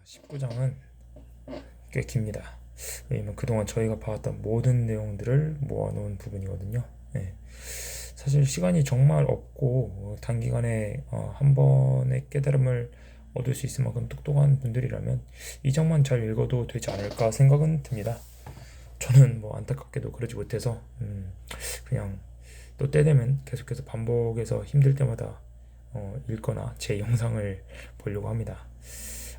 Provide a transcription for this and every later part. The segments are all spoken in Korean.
19장은 꽤 깁니다. 왜냐면 그동안 저희가 봐왔던 모든 내용들을 모아놓은 부분이거든요. 네. 사실 시간이 정말 없고 단기간에 한 번의 깨달음을 얻을 수 있을 만큼 똑똑한 분들이라면 이 장만 잘 읽어도 되지 않을까 생각은 듭니다. 저는 뭐 안타깝게도 그러지 못해서 그냥 또 때 되면 계속해서 반복해서 힘들 때마다 읽거나 제 영상을 보려고 합니다.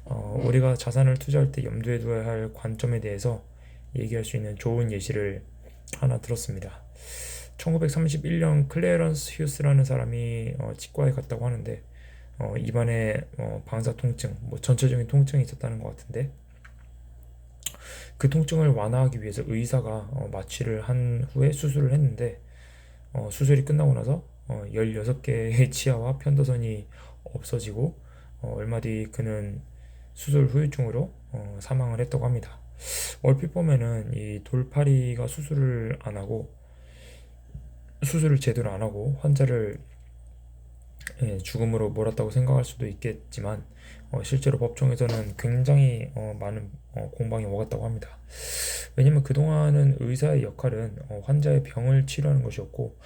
우리가 자산을 투자할 때 염두에 두어야 할 관점에 대해서 얘기할 수 있는 좋은 예시를 하나 들었습니다. 1931년 클레런스 휴스라는 사람이 치과에 갔다고 하는데 입안에 방사 통증, 뭐 전체적인 통증이 있었다는 것 같은데 그 통증을 완화하기 위해서 의사가 마취를 한 후에 수술을 했는데 수술이 끝나고 나서 16개의 치아와 편도선이 없어지고 얼마 뒤 그는 수술 후유증으로 사망을 했다고 합니다. 얼핏 보면은 이 돌팔이가 수술을 제대로 안 하고 환자를 죽음으로 몰았다고 생각할 수도 있겠지만 실제로 법정에서는 굉장히 많은 공방이 오갔다고 합니다. 왜냐면 그동안은 의사의 역할은 환자의 병을 치료하는 것이었고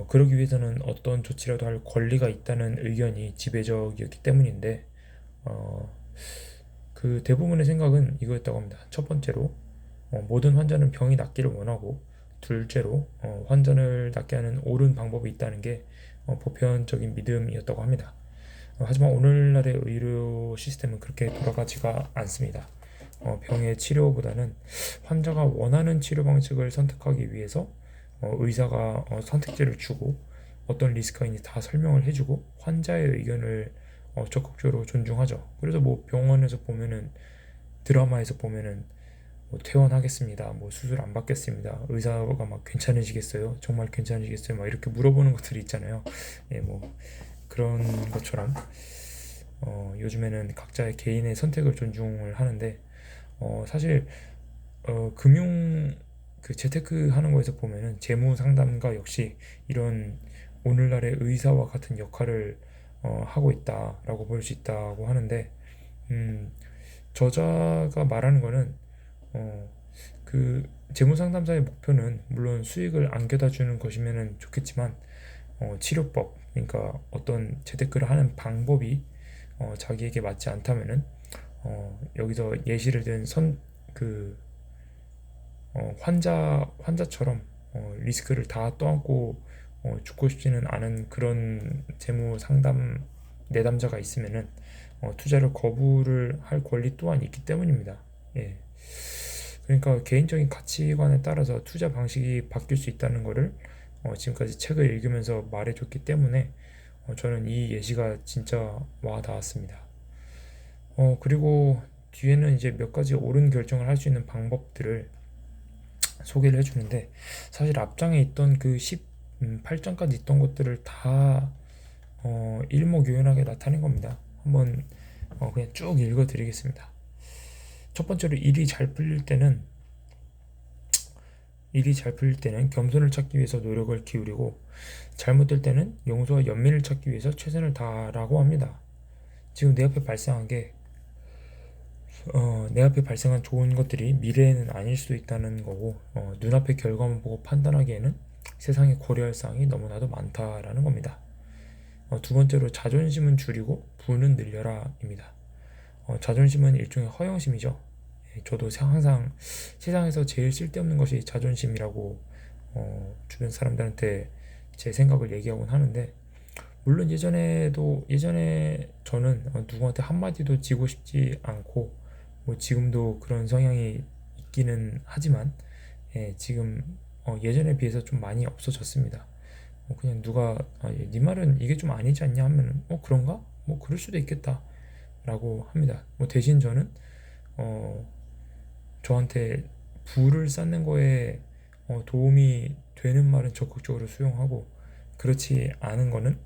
그러기 위해서는 어떤 조치라도 할 권리가 있다는 의견이 지배적이었기 때문인데 그 대부분의 생각은 이거였다고 합니다. 첫 번째로 모든 환자는 병이 낫기를 원하고, 둘째로 환자를 낫게 하는 옳은 방법이 있다는 게 보편적인 믿음이었다고 합니다. 하지만 오늘날의 의료 시스템은 그렇게 돌아가지가 않습니다. 병의 치료보다는 환자가 원하는 치료 방식을 선택하기 위해서 의사가 선택지를 주고 어떤 리스크가 있는지 다 설명을 해주고 환자의 의견을 적극적으로 존중하죠. 그래서 뭐 병원에서 보면은 드라마에서 보면은 뭐 퇴원하겠습니다. 뭐 수술 안 받겠습니다. 의사가 막 괜찮으시겠어요? 정말 괜찮으시겠어요? 막 이렇게 물어보는 것들이 있잖아요. 예, 뭐 그런 것처럼 요즘에는 각자의 개인의 선택을 존중을 하는데 사실 금융 그 재테크 하는 거에서 보면은 재무 상담가 역시 이런 오늘날의 의사와 같은 역할을 하고 있다라고 볼 수 있다고 하는데 음, 저자가 말하는 거는 어, 그 재무 상담사의 목표는 물론 수익을 안겨다 주는 것이면은 좋겠지만 치료법 그러니까 어떤 재테크를 하는 방법이 자기에게 맞지 않다면은 여기서 예시를 든 환자처럼 리스크를 다 떠안고 죽고 싶지는 않은 그런 재무 상담 내담자가 있으면은 투자를 거부를 할 권리 또한 있기 때문입니다. 예. 그러니까 개인적인 가치관에 따라서 투자 방식이 바뀔 수 있다는 것을 지금까지 책을 읽으면서 말해줬기 때문에 저는 이 예시가 진짜 와 닿았습니다. 그리고 뒤에는 이제 몇 가지 옳은 결정을 할 수 있는 방법들을 소개를 해주는데 사실 앞장에 있던 그 18장까지 있던 것들을 다 일목요연하게 나타낸 겁니다. 한번 그냥 쭉 읽어드리겠습니다. 첫 번째로 일이 잘 풀릴 때는 겸손을 찾기 위해서 노력을 기울이고 잘못될 때는 용서와 연민을 찾기 위해서 최선을 다하라고 합니다. 지금 내 앞에 발생한 좋은 것들이 미래에는 아닐 수도 있다는 거고 눈앞의 결과만 보고 판단하기에는 세상에 고려할 사항이 너무나도 많다라는 겁니다. 두 번째로 자존심은 줄이고 부는 늘려라입니다. 자존심은 일종의 허영심이죠. 저도 항상 세상에서 제일 쓸데없는 것이 자존심이라고 주변 사람들한테 제 생각을 얘기하곤 하는데 물론 예전에 저는 누구한테 한마디도 지고 싶지 않고 뭐 지금도 그런 성향이 있기는 하지만 지금 예전에 비해서 좀 많이 없어졌습니다. 그냥 누가 네 말은 이게 좀 아니지 않냐 하면 그런가? 뭐 그럴 수도 있겠다 라고 합니다. 뭐 대신 저는 저한테 부를 쌓는 거에 도움이 되는 말은 적극적으로 수용하고 그렇지 않은 거는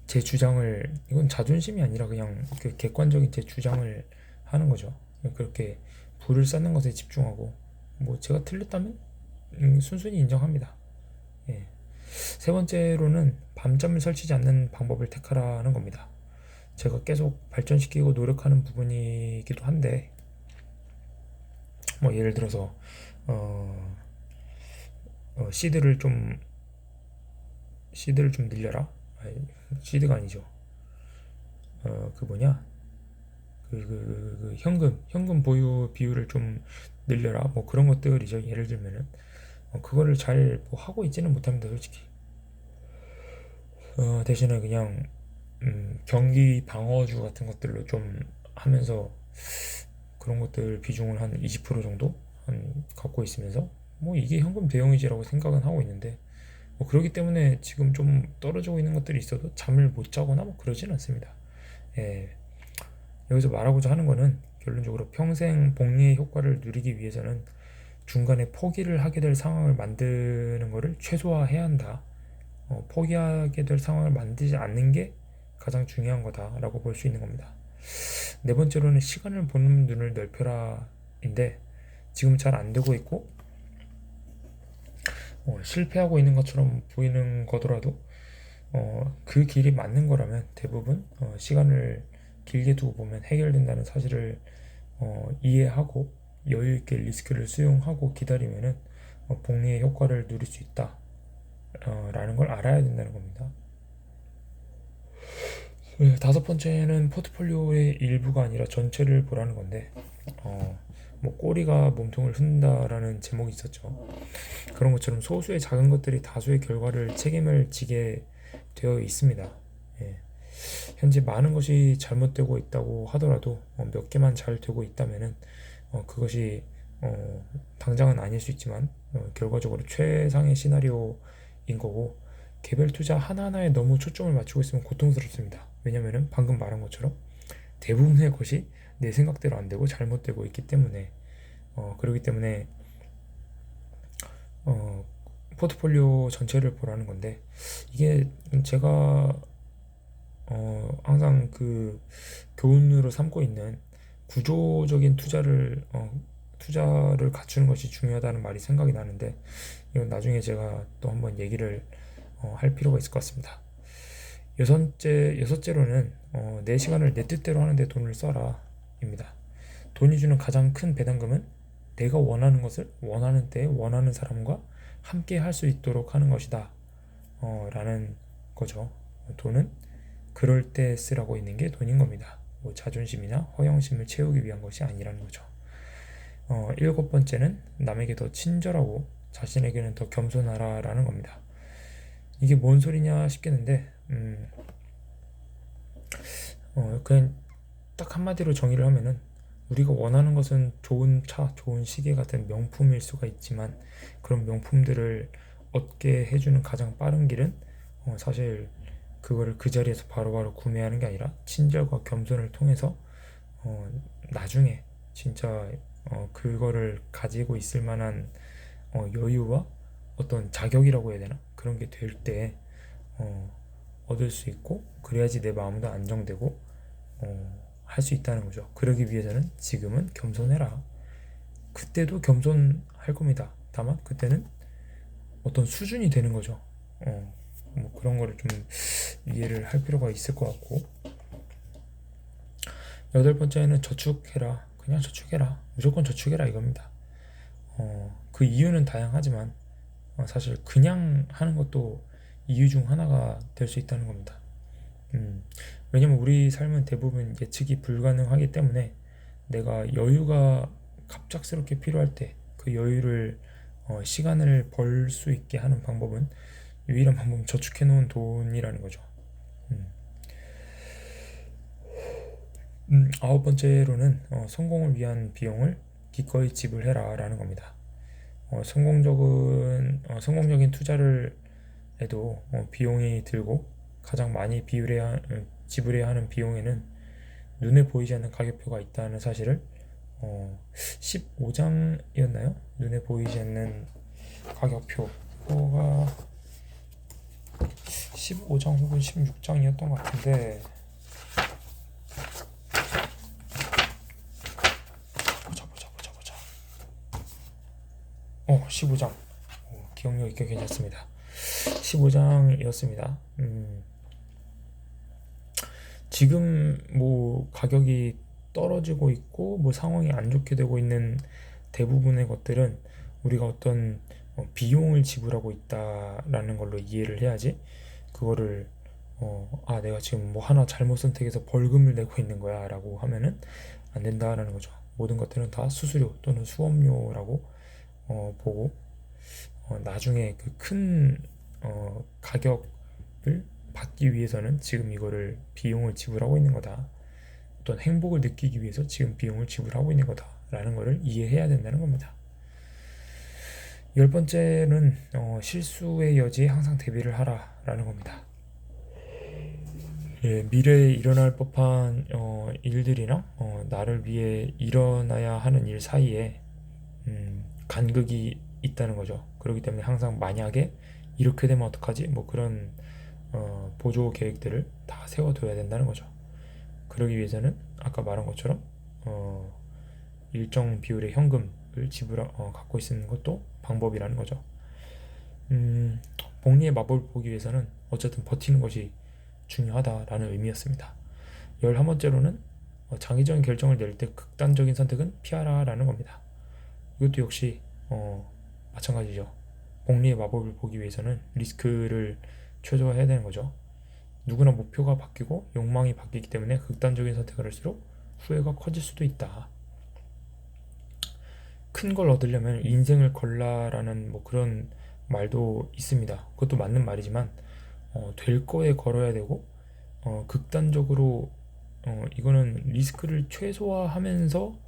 제 주장을 이건 자존심이 아니라 그냥 그 객관적인 제 주장을 하는 거죠. 그렇게 부를 쌓는 것에 집중하고 뭐 제가 틀렸다면 순순히 인정합니다. 세 번째로는 밤잠을 설치지 않는 방법을 택하라는 겁니다. 제가 계속 발전시키고 노력하는 부분이기도 한데, 뭐 예를 들어서 어, 시드를 좀 늘려라. 아니, 시드가 아니죠. 그 뭐냐, 현금 보유 비율을 좀 늘려라. 뭐 그런 것들이죠. 예를 들면은 그거를 잘뭐 하고 있지는 못합니다, 솔직히. 대신에 그냥 경기 방어주 같은 것들로 좀 하면서 그런 것들 비중을 한 20% 정도 갖고 있으면서 뭐 이게 현금 대용이지라고 생각은 하고 있는데, 뭐 그렇기 때문에 지금 좀 떨어지고 있는 것들이 있어도 잠을 못 자거나 뭐 그러진 않습니다. 예, 여기서 말하고자 하는 거는 결론적으로 평생 복리의 효과를 누리기 위해서는 중간에 포기를 하게 될 상황을 만드는 것을 최소화해야 한다. 포기하게 될 상황을 만들지 않는 게 가장 중요한 거다라고 볼 수 있는 겁니다. 네 번째로는 시간을 보는 눈을 넓혀라인데, 지금 잘 안 되고 있고 실패하고 있는 것처럼 보이는 거더라도 그 길이 맞는 거라면 대부분 시간을 길게 두고 보면 해결된다는 사실을 이해하고 여유 있게 리스크를 수용하고 기다리면은 복리의 효과를 누릴 수 있다 라는 걸 알아야 된다는 겁니다. 네, 다섯 번째는 포트폴리오의 일부가 아니라 전체를 보라는 건데, 뭐 꼬리가 몸통을 흔든다라는 제목이 있었죠. 그런 것처럼 소수의 작은 것들이 다수의 결과를 책임을 지게 되어 있습니다. 예. 현재 많은 것이 잘못되고 있다고 하더라도 몇 개만 잘 되고 있다면은 그것이 당장은 아닐 수 있지만 결과적으로 최상의 시나리오인 거고, 개별 투자 하나하나에 너무 초점을 맞추고 있으면 고통스럽습니다. 왜냐면은 방금 말한 것처럼 대부분의 것이 내 생각대로 안 되고 잘못되고 있기 때문에 그렇기 때문에 어, 포트폴리오 전체를 보라는 건데, 이게 제가 항상 그 교훈으로 삼고 있는 구조적인 투자를 갖추는 것이 중요하다는 말이 생각이 나는데, 이건 나중에 제가 또 한번 얘기를 할 필요가 있을 것 같습니다. 여섯째로는 내 시간을 내 뜻대로 하는데 돈을 써라 입니다. 돈이 주는 가장 큰 배당금은 내가 원하는 것을 원하는 때에 원하는 사람과 함께 할 수 있도록 하는 것이다 라는 거죠. 돈은 그럴 때 쓰라고 있는 게 돈인 겁니다. 뭐 자존심이나 허영심을 채우기 위한 것이 아니라는 거죠. 일곱 번째는 남에게 더 친절하고 자신에게는 더 겸손하라 라는 겁니다. 이게 뭔 소리냐 싶겠는데, 그냥 딱 한마디로 정의를 하면은, 우리가 원하는 것은 좋은 차, 좋은 시계 같은 명품일 수가 있지만, 그런 명품들을 얻게 해주는 가장 빠른 길은 사실 그거를 그 자리에서 바로바로 구매하는 게 아니라 친절과 겸손을 통해서 나중에 진짜 그거를 가지고 있을 만한 여유와 어떤 자격이라고 해야 되나? 그런 게 될 때 얻을 수 있고, 그래야지 내 마음도 안정되고 할 수 있다는 거죠. 그러기 위해서는 지금은 겸손해라. 그때도 겸손할 겁니다. 다만 그때는 어떤 수준이 되는 거죠. 뭐 그런 거를 좀 이해를 할 필요가 있을 것 같고, 여덟 번째는 저축해라. 그냥 저축해라. 무조건 저축해라 이겁니다. 그 이유는 다양하지만 사실 그냥 하는 것도 이유 중 하나가 될 수 있다는 겁니다. 왜냐면 우리 삶은 대부분 예측이 불가능하기 때문에 내가 여유가 갑작스럽게 필요할 때 그 여유를 시간을 벌 수 있게 하는 방법은, 유일한 방법은 저축해 놓은 돈이라는 거죠. 아홉 번째로는 성공을 위한 비용을 기꺼이 지불해라 라는 겁니다. 성공적인 투자를 해도 비용이 들고, 가장 많이 지불해야 하는 비용에는 눈에 보이지 않는 가격표가 있다는 사실을 15장이었나요? 눈에 보이지 않는 가격표가 15장 혹은 16장이었던 것 같은데, 보자. 15장. 기억력이 꽤 괜찮습니다. 15장이었습니다. 지금 뭐 가격이 떨어지고 있고 뭐 상황이 안 좋게 되고 있는 대부분의 것들은 우리가 어떤 비용을 지불하고 있다라는 걸로 이해를 해야지, 그거를 내가 지금 뭐 하나 잘못 선택해서 벌금을 내고 있는 거야 라고 하면은 안 된다라는 거죠. 모든 것들은 다 수수료 또는 수업료라고 보고, 나중에 그 큰 가격을 받기 위해서는 지금 이거를 비용을 지불하고 있는 거다. 어떤 행복을 느끼기 위해서 지금 비용을 지불하고 있는 거다라는 것을 이해해야 된다는 겁니다. 열 번째는 실수의 여지에 항상 대비를 하라라는 겁니다. 예, 미래에 일어날 법한 일들이나 나를 위해 일어나야 하는 일 사이에 간극이 있다는 거죠. 그렇기 때문에 항상 만약에 이렇게 되면 어떡하지? 뭐 그런 보조 계획들을 다 세워둬야 된다는 거죠. 그러기 위해서는 아까 말한 것처럼 일정 비율의 현금을 갖고 있는 것도 방법이라는 거죠. 복리의 마법을 보기 위해서는 어쨌든 버티는 것이 중요하다라는 의미였습니다. 11번째로는 장기적인 결정을 내릴 때 극단적인 선택은 피하라라는 겁니다. 이것도 역시 마찬가지죠. 복리의 마법을 보기 위해서는 리스크를 최소화해야 되는 거죠. 누구나 목표가 바뀌고 욕망이 바뀌기 때문에 극단적인 선택을 할수록 후회가 커질 수도 있다. 큰 걸 얻으려면 인생을 걸라라는 뭐 그런 말도 있습니다. 그것도 맞는 말이지만 될 거에 걸어야 되고, 극단적으로 이거는 리스크를 최소화하면서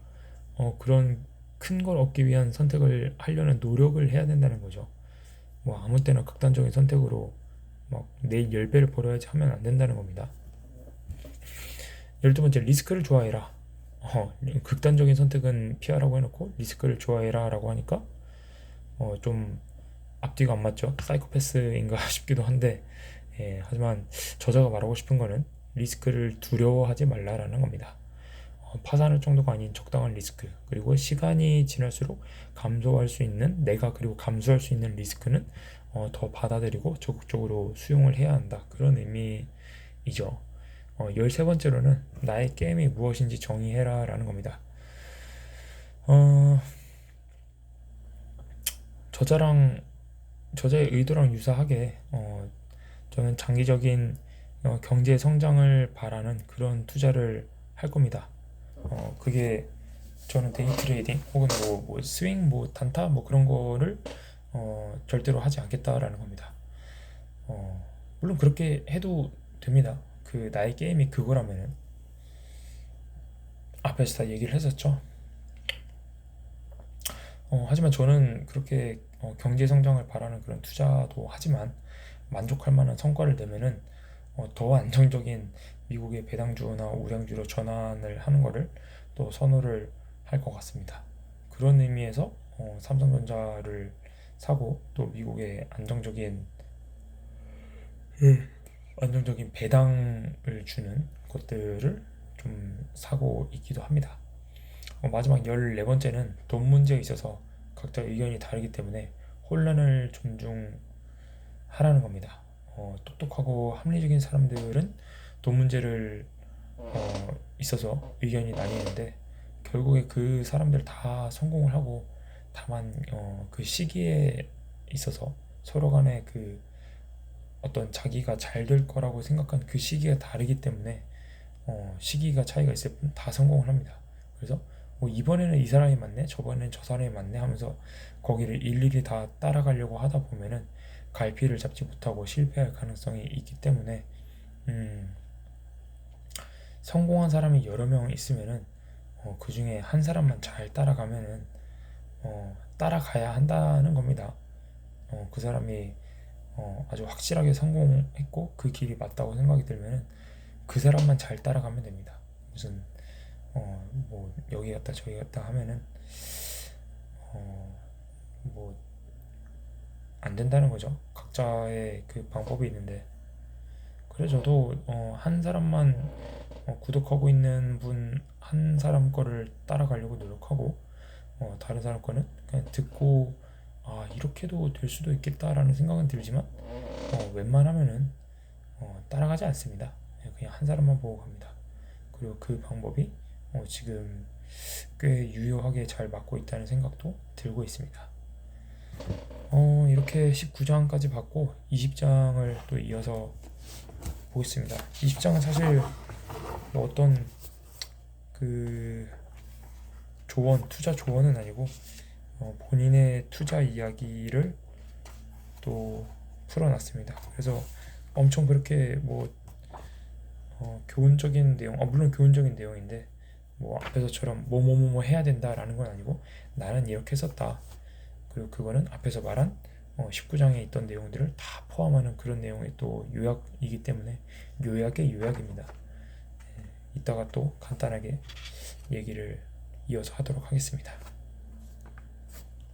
그런 큰 걸 얻기 위한 선택을 하려는 노력을 해야 된다는 거죠. 뭐 아무 때나 극단적인 선택으로 막 내일 10배를 벌어야지 하면 안 된다는 겁니다. 12번째, 리스크를 좋아해라. 극단적인 선택은 피하라고 해놓고 리스크를 좋아해라 라고 하니까 좀 앞뒤가 안 맞죠. 사이코패스인가 싶기도 한데, 하지만 저자가 말하고 싶은 거는 리스크를 두려워하지 말라라는 겁니다. 파산할 정도가 아닌 적당한 리스크, 그리고 시간이 지날수록 감소할 수 있는, 그리고 감수할 수 있는 리스크는 더 받아들이고 적극적으로 수용을 해야 한다, 그런 의미이죠. 13번째로는 나의 게임이 무엇인지 정의해라 라는 겁니다. 저자의 의도랑 유사하게 저는 장기적인 경제 성장을 바라는 그런 투자를 할 겁니다. 그게 저는 데이 트레이딩 혹은 뭐 스윙, 뭐 단타, 뭐 그런 거를 절대로 하지 않겠다라는 겁니다. 물론 그렇게 해도 됩니다. 그 나의 게임이 그거라면은, 앞에서 다 얘기를 했었죠. 하지만 저는 그렇게 경제 성장을 바라는 그런 투자도 하지만 만족할 만한 성과를 내면은 더 안정적인 미국의 배당주나 우량주로 전환을 하는 거를 또 선호를 할 것 같습니다. 그런 의미에서 삼성전자를 사고, 또 미국의 안정적인 배당을 주는 것들을 좀 사고 있기도 합니다. 마지막 14번째는 돈 문제에 있어서 각자 의견이 다르기 때문에 혼란을 존중하라는 겁니다. 똑똑하고 합리적인 사람들은 돈 문제를 있어서 의견이 나뉘는데, 결국에 그 사람들 다 성공을 하고, 다만 그 시기에 있어서 서로 간에 그 어떤 자기가 잘 될 거라고 생각한 그 시기가 다르기 때문에 시기가 차이가 있을 뿐 다 성공을 합니다. 그래서 뭐 이번에는 이 사람이 맞네, 저번에는 저 사람이 맞네 하면서 거기를 일일이 다 따라가려고 하다 보면은 갈피를 잡지 못하고 실패할 가능성이 있기 때문에, 성공한 사람이 여러 명 있으면은 그 중에 한 사람만 잘 따라가면은 따라가야 한다는 겁니다. 그 사람이 아주 확실하게 성공했고 그 길이 맞다고 생각이 들면은 그 사람만 잘 따라가면 됩니다. 무슨 뭐 여기 갔다 저기 갔다 하면은 뭐 안 된다는 거죠. 각자의 그 방법이 있는데, 그래 저도 한 사람만 구독하고 있는 분 한 사람 거를 따라가려고 노력하고, 다른 사람 거는 그냥 듣고 이렇게도 될 수도 있겠다라는 생각은 들지만 웬만하면은 따라가지 않습니다. 그냥 한 사람만 보고 갑니다. 그리고 그 방법이 지금 꽤 유효하게 잘 맞고 있다는 생각도 들고 있습니다. 이렇게 19장까지 봤고 20장을 또 이어서 보겠습니다. 20장은 사실 뭐 어떤 그 투자 조언은 아니고 본인의 투자 이야기를 또 풀어놨습니다. 그래서 엄청 그렇게 뭐 교훈적인 내용, 물론 교훈적인 내용인데 뭐 앞에서처럼 뭐뭐뭐 해야 된다라는 건 아니고 나는 이렇게 썼다. 그리고 그거는 앞에서 말한 19장에 있던 내용들을 다 포함하는 그런 내용의 또 요약이기 때문에 요약의 요약입니다. 이따가 또 간단하게 얘기를 이어서 하도록 하겠습니다.